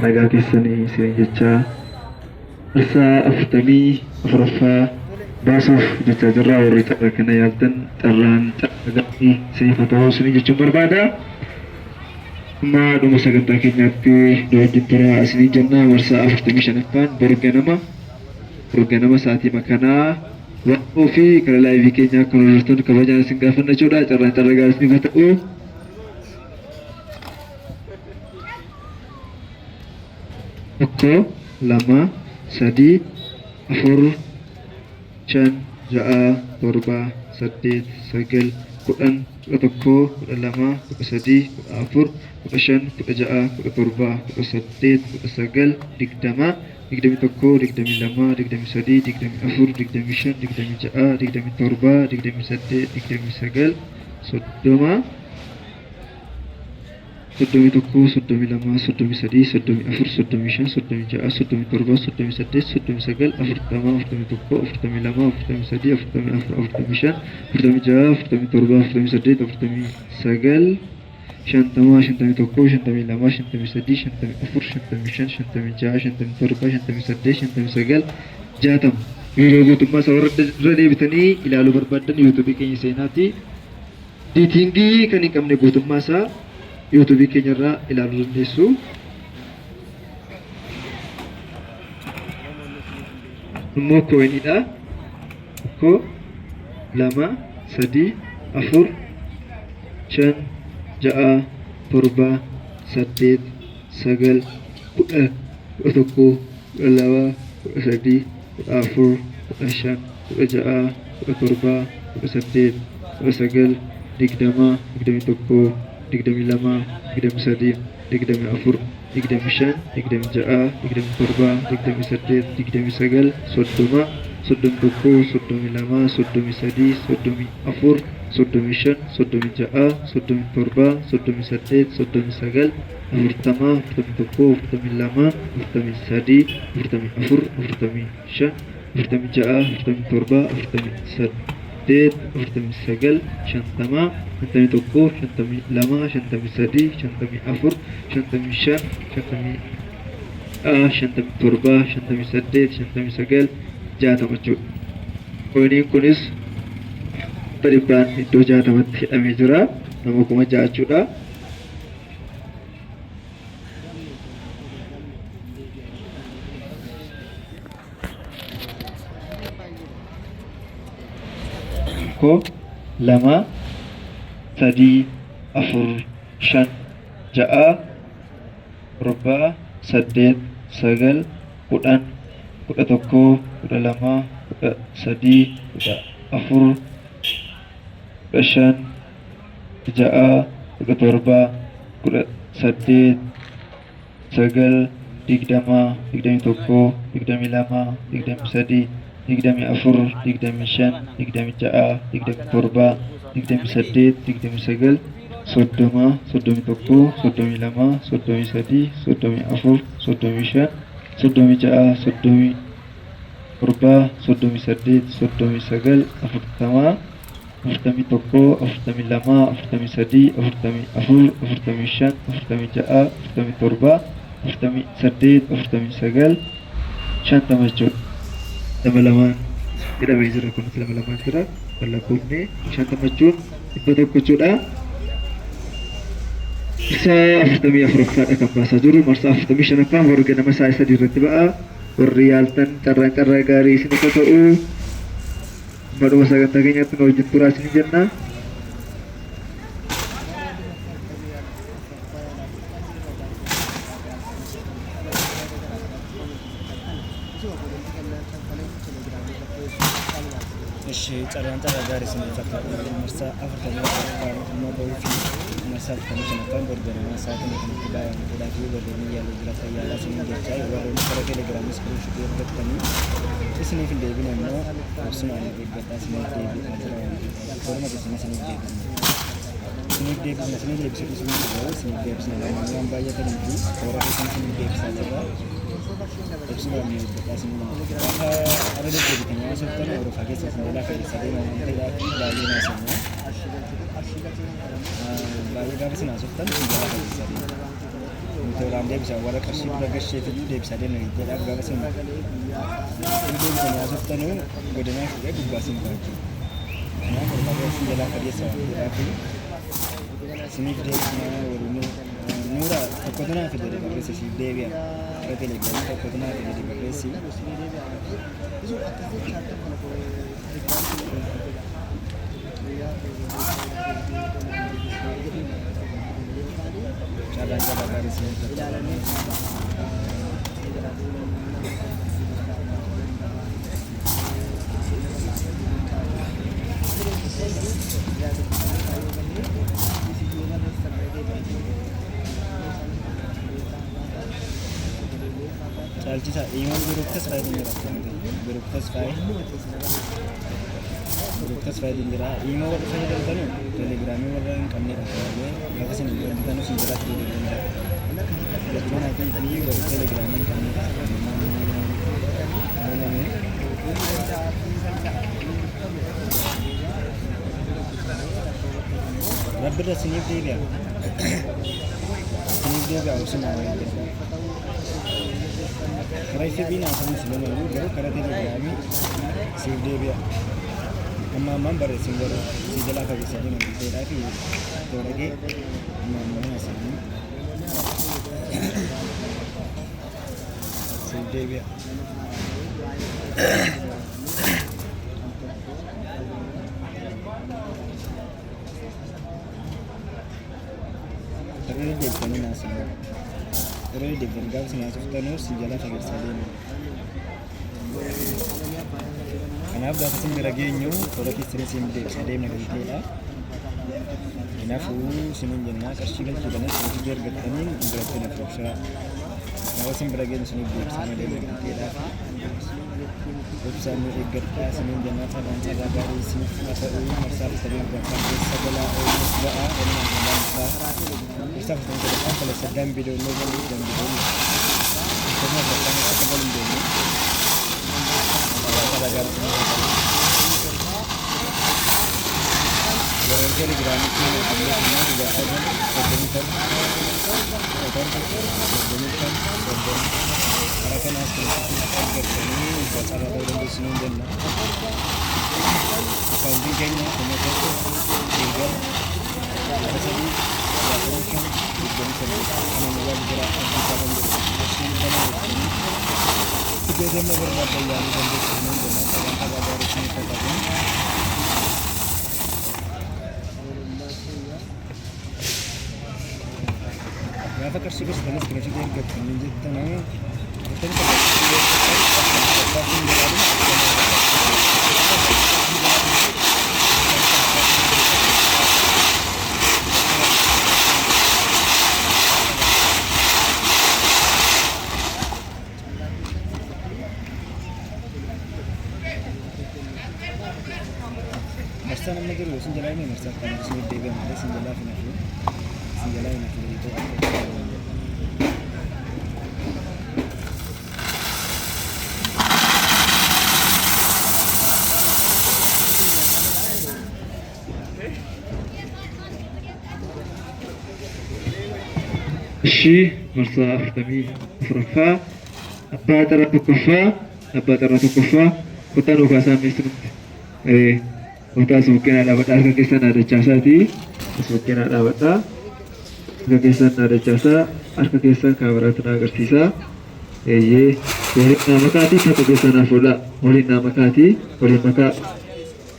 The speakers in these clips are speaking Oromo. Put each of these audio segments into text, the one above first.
nagaa keessanii isin jecha isaa afurtamii afuraffaa baasuuf jecha jirraa warri carraa kana yaaltan carraan carraa isinii ta'uu isinii jechuun barbaada. Amma dhuma sagantaa keenyaatti wajjin turaa isinii jenna. Marsaa 45ffaan borganama sa'aatii makanaa waqoo fi karaa laayivii keenyaa akka hordoftoonni kabajaan isin gaafanna jechuudha. Carraan carraa isiniif ta'u. Tokko, lama, sadii, afur, shan, ja'a, torba, saddeet, sagal, kudhan, kudha tokko, kudha lama, kudha sadii, kudha afur, kudha shan, kudha ja'a, kudha torba, kudha saddeet, kudha sagal, digdama, digdami tokko, digdami lama, digdami sadii, digdami afur, digdami shan, digdami ja'a, digdami torba, digdami saddeet, digdami sagal, soddoma. Soddomi tokko, soddomi lama, soddomi sadii, soddomi afur, soddomi shan, soddomi ja'a, soddomi torba, soddomi saddeet, soddomi sagal, afurtama, afurtami tokko, afurtami lama, afurtami sadii, afurtami afur, afurtami shan, afurtami ja'a, afurtami torba, afurtami saddeet, afurtami sagal, shantama, shantami tokko, shantami lama, shantami sadii, shantami afur, shantami shan, shantami ja'a, shantami torba, shantami saddeet, shantami sagal, jaatama. Yeroo guutummaa isaa warra irra deebitanii ilaaluu barbaadan yuutuubii keenya seenaati. Diitingii kan hin qabne guutummaa isaa YouTube keenya irraa ilaaluu dandeessu. Immoo koiniidha. Tokko, lama, sadii, afur, shan, ja'a, torba, saddeet, sagal, kudha tokko, kudha lama, kudha sadii, kudha afur, kudha shan, kudha ja'a, kudha torba, kudha saddeet, kudha sagal, digdama, digdami tokko, digdami lama, digdami sadii, digdami afur, digdami shan, digdami ja'a, digdami torba, digdami saddeet, digdami sagal, soddoma, soddomi tokko, soddomi lama, soddomi sadii, soddomi afur, soddomi shan, soddomi ja'a, soddomi torba, soddomi saddeet, soddomi sagal, afurtama, afurtami tokko, afurtami lama, afurtami sadii, afurtami afur, afurtami shan, afurtami ja'a, afurtami torba, afurtami saddeet, afurtami sagal, shantama, shantami tokko, shantami lama, shantami sadii, shantami afur, shantami shan, shantami ja'a, shantami torba, shantami saddeet, shantami sagal, jaatama jechuudha. Koiniin kunis dhibbaan iddoo jaatamatti hidhamee jira. Nama 6,000 jechuudha. Tokko, lama, sadii, afur, shan, ja'a, torba, saddeet, sagal, kudhan, kudha tokko, kudha lama, kudha sadii, kudha afur, kudha shan, ja'a, kudha torba, kudha saddeet, sagal, digdama, digdami tokko, digdami lama, digdami sadii, digdami afur, digdami shan, digdami ja'a, digdami torba, digdami saddeet, digdami sagal, soddoma, soddomi tokko, soddomi lama, soddomi sadii, soddomi afur, soddomi shan, soddomi ja'a, soddomi torba, soddomi saddeet, soddomi sagal, afurtama, afurtami tokko, afurtami lama, afurtami sadii, afurtami afur, afurtami shan, afurtami ja'a, afurtami torba, afurtami saddeet, afurtami sagal, shantama jechuudha. Lama lamaan hidhamee jira. Kunis lama lamaan jira. Walakkoofne shantama jechuun 100 jechuudha. Marsaa 44ffaadha kan baasaa jiru. Marsaa 45ffaan borganama sa'aatii 3 irratti ba'a. Warri yaaltan carraa gaarii isiniif haa ta'u. Maduma sagantaa keenyaatti nu wajjin turaa isin jenna. Carraan gaarii isin fakkaatu marsaa 44ffaan immoo ba'uu fi marsaa 45ffaan borganama sa'aatii kanatti baay'een godhaa fi warreen yaaluu jira fayyaadhaa isin jechaa warreen karaa teelegiraamii iskiriinshuutii argattanii isiniif hin deebine immoo ibsumaan eeggadhaa isiniif deebi'aa jira waan ta'eef fooruma keessanii isiniif deebisna isiniif deebisuu isiniif ta'u isiniif deebisna namoonni waan baay'atanii fi toora keessan isiniif deebisaa jirra. Ibsuudhaan eeggadhaa isiniif ala deddeebitanii waan sooftan Awurooppaa keessa isin jalaa fayyisa deemaa waan ta'eedhaa fi baay'ee naasannaa baay'ee gaafa isin haasoftan isin jalaa fayyisa deema. tooraan deebisa warra qarshii bira gasheetu deebisa deemna jechuudha gaafa sin deebisa nyaasoftanuu godinaa fidee gubbaa sin baatu kanaaf warra sin jalaa fageessa waan jedhaafi siniif deebisnaa walumuu nuura tokkotu naa fide barreessi siif deebi'a gara telegiraamii tokkotu naa fide barreessi Jalan-jalan dari sini. Caalchisa iman guruktas faayidin jira guruktas faayidin jira iman warra fayyadamtanu telegiraamii warra hin qabne dhaqee lafa sin hojjetanu sin jira fayyadamtanu jechuun ati fi warra telegiraamii hin qabne rabbirra siniif deebi'a usumaan karaa ife biinaa sanis lamaanuu garuu karaa telegiraamii siif deebi'a amma ammaan barreessin garuu si jalaa fageessa deema biteedhaa fi tooragee amma ammaan isaanii siif deebi'a Terus deebitanii naasifaa yeroo deebiin gaafa si naasiftanuu si jalaa fageessaa deema kanaaf gaafa sin bira geenyu toora keessanii sin deebisaa deemna galteedha kanaafuu sinin jennaa qarshii galchuudhanis hojii argattaniin biratti na furshaa gaafa sin bira geenyu siniif deebisaa deemna galteedha obsaan nu eeggadhaa sinin jennaa sarraan sarraa gaarii siniif haa ta'uu marsaa fi sadeen bakka keessa galaa oomus ba'aa waluma gabaansaa isaaf kan jedhamu kala saddaan bidoo loo galuu danda'u kuma bakka akka galuu danda'u pada garis warra telegiraamii keenya ammoo juga sadan soddomitan karaa kanaas keessatti argatanii bocaarra ta'uu dandeessu nuun jenna akaawuntiin keenya kuma tokko eegal dhibba sadii jaatamii shan digdamii sadii kana mobaayil jira abdiisaa kan jedhu ashiin kana wajjin beedama barbaadda yaanii dandeessu nuun jenna sagantaa baabaarii sinii fayyadamu gaafa qarshii gosotanis kirashii ergatanii jettanuu kan marsaa namni jiru sin jalaa himee marsaa kan sin deebi'an malee sin jalaa hin hafu sin jalaa hin hafu الشي مرسى أفرمي أفرفا أبا ترى كتانو كاسام يسرت وتا سوكنا dapat harga kesan ada jasa di sokena dapat harga kesan ada jasa harga kesan kamera tenaga sisa ye nama kati satu kesan afola oleh nama kati oleh maka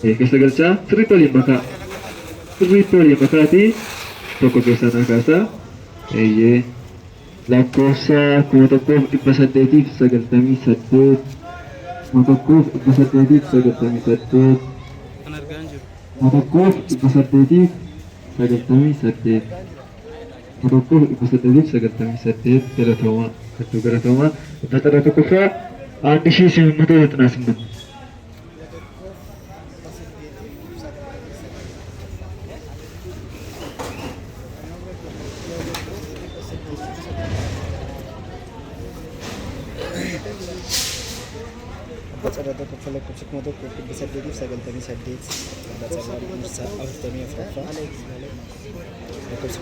kesan kerja 3 kati toko kesan akasa ye lakkosa kutokof ibasadetif sagaltami saddeet kutokof ibasadetif sagaltami saddeet kutokof ibasadetif sagaltami saddeet kutokof ibasadetif sagaltami saddeet galatoma batara tokofa andishi simmato yatnasimman Abbaa tokko lakkoofsa 1898 abbaa carraa marsaa 44ffaa lakkoofsa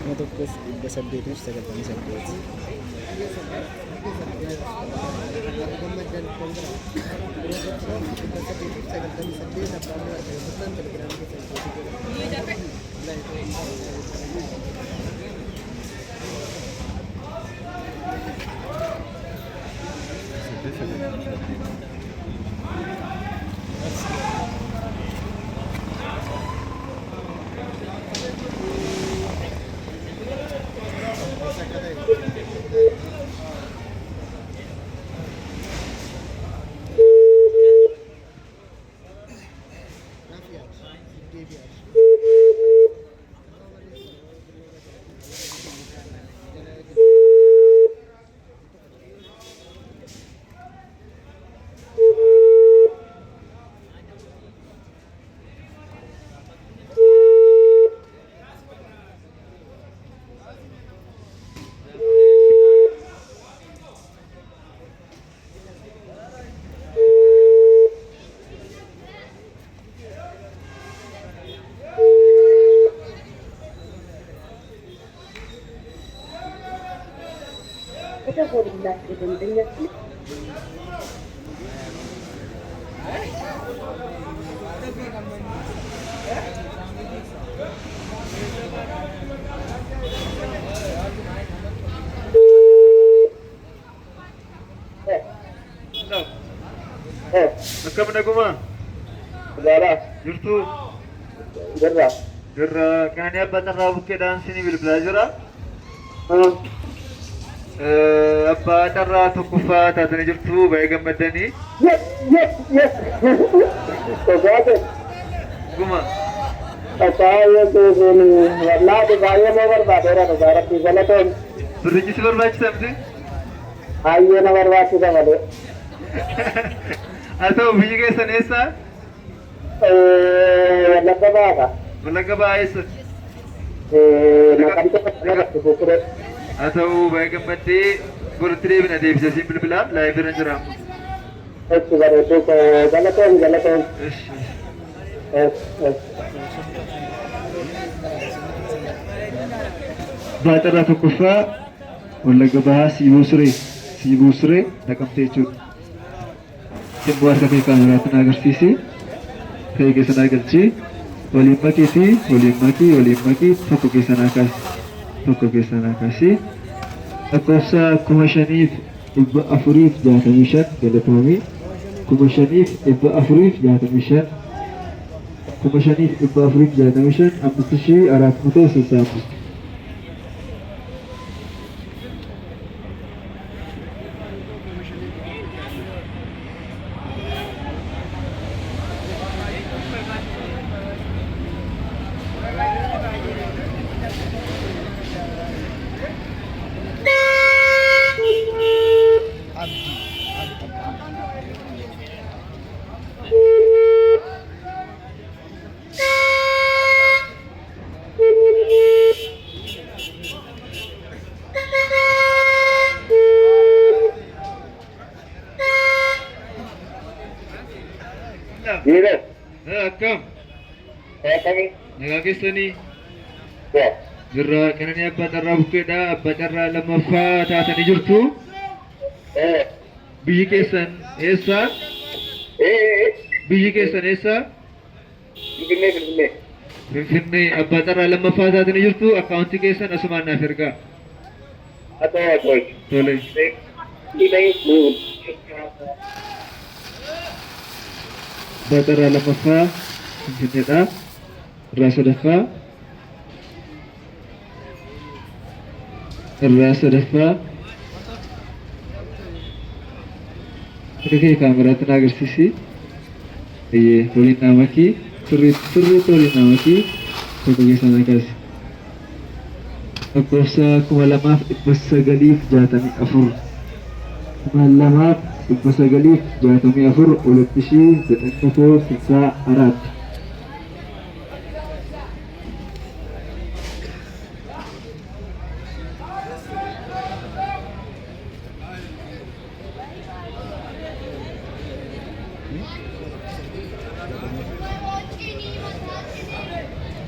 ከተጎድላቸው ደንበኛችን akkam naguma gaara jirtu jirra jirra qananii abbaa carraa bukkeedhaan sinii bilbilaa jira abbaa carraa tokkoffaa taatanii jirtu baay'ee gammaddanii Sogaate guma Asaayo tuusun wallahi baay'ee nama barbaadeera dhugaaratti galatoon birrichi si barbaachisamti baay'ee nama barbaachisa malee haa ta'u biyyi keessan eessa wallagga baaka wallagga ba'aa eessa naqamte naqamte bukure haa ta'u baay'ee gammaddee godhatti deebina deebisee siin bilbilaa laayif irra jira echi bareedduu galatoon abbaa carraa tokkoffaa wallagga bahaa siibuu siree naqamtee jechuudha. Simboo harka kee kaameraatti na agarsiisi. Ka'ee keessa na galchi. Waliin makii tokko keessa na kaasi. Lakkoofsa 5,465 galatoomii. 5,465 5,465 Gila. akkam Kami nagaa keessanii ya. jirra qananii abbaa carraa bukkeedha abbaa carraa lammaffaa taatanii jirtu biyyi keessan eessa Finfinnee. Finfinnee abbaa carraa lammaffaa taatanii jirtu akkaawuntii keessan asumaan naaf ergaa Atau. tole abbaa carraa lammaffaa Finfinneedha irraa sadaffaa harka kee kaameraatti na agarsiisi waliin naamakii sirriitti waliin naamakii tokko keessa na kaasi lakkoofsa 2,964 2,964 2,964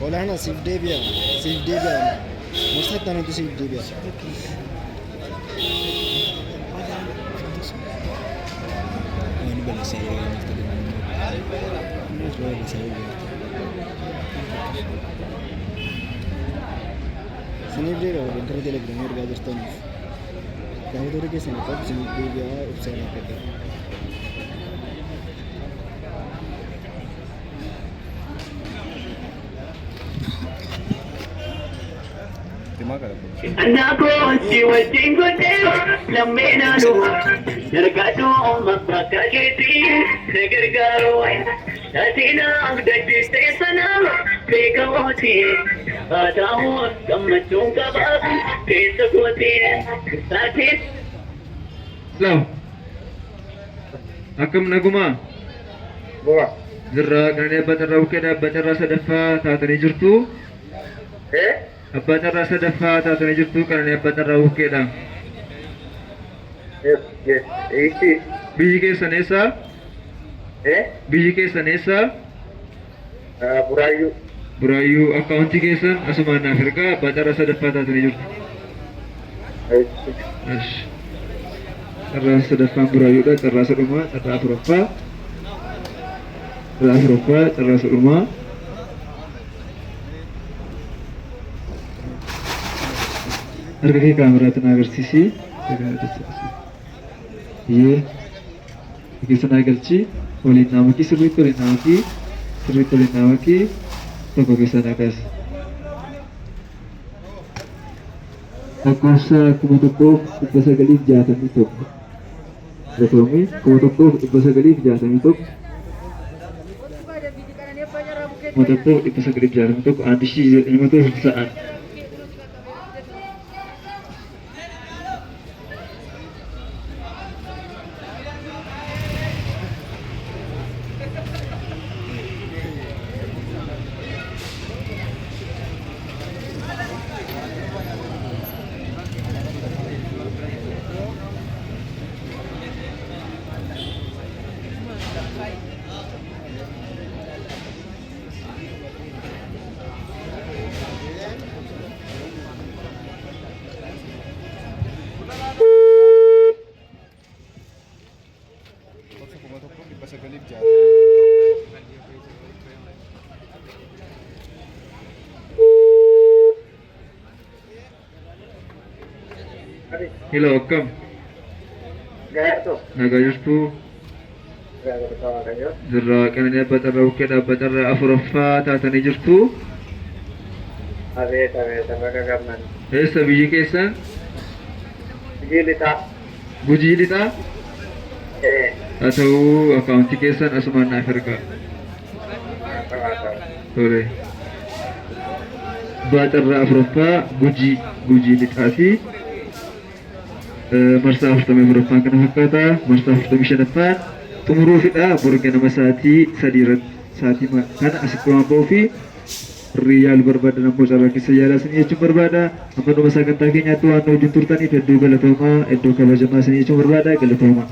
Olaanaa siif deebi'a. Murteetti anutu siif deebi'a. Waan balleessaa yeroo inni siniif deebi'a waliin karaa telegiraamii ergaa jirtaniif. Daawwattoota keessan qabu siniif deebi'a ibsaa laafadha. Anako si wajjin godhee lammeena dhufa dargaatu mabbakka keetti na gargaaru tatina abdachiistee sana beekamooti haa ta'u gammachuun qaba keessa kooti saatiin. Islam akkam nagumaa Bu'a. jirra qananii abbaa carraa bukkee abbaa carraa sadaffaa taatanii jirtu. Abbaa carraa sadaffaa taatanii jirtu qananii abbaa carraa bukkeedha. Biyyi keessan eessa? Biyyi keessan eessa? Buraayyuu. Buraayyuu akkaawuntii keessan asumaan naaf ergaa abbaa carraa sadaffaa taatanii jirtu. Carraa sadaffaan buraayyuudha. Carraa sadhumaa, carraa afuraffaa. Carraa afuraffaa, carraa sadhumaa. Harka kee kaameraatti na agarsiisi. Biyyee keessa na galchi. Waliin naamaki sirriitti waliin naamaki. Sirriitti waliin naamaki. Tokko keessa na kaasi. Lakkoofsa 1961. Gatomii 1961. 1961 1961. Hello, akkam? Nagaa jirtu? Jirra qananii abbaa carraa bukkeedha. Abbaa carraa afuraffaa taatanii jirtu? Eessa biyyi keessan? Gujii lixaa? Haa ta'uu akkaawuntii keessan asumaan naaf ergaa. Tole. Abbaa carraa afuraffaa gujii lixaa fi marsaa 44ffaan kana fakkaata. Marsaa 45ffaan xumuruufidha. Borga nama sa'aatii 3 irratti sa'aatii kana asitti waan ba'uu fi riyaal barbaadan ammoo carraa keessa yaalaa isin jechuun barbaada. Amma dhuma sagantaa keenyaatti waan wajjin turtaniif hedduu galatoomaa, hedduu kabajamaa isin jechuun barbaada. Galatoomaa.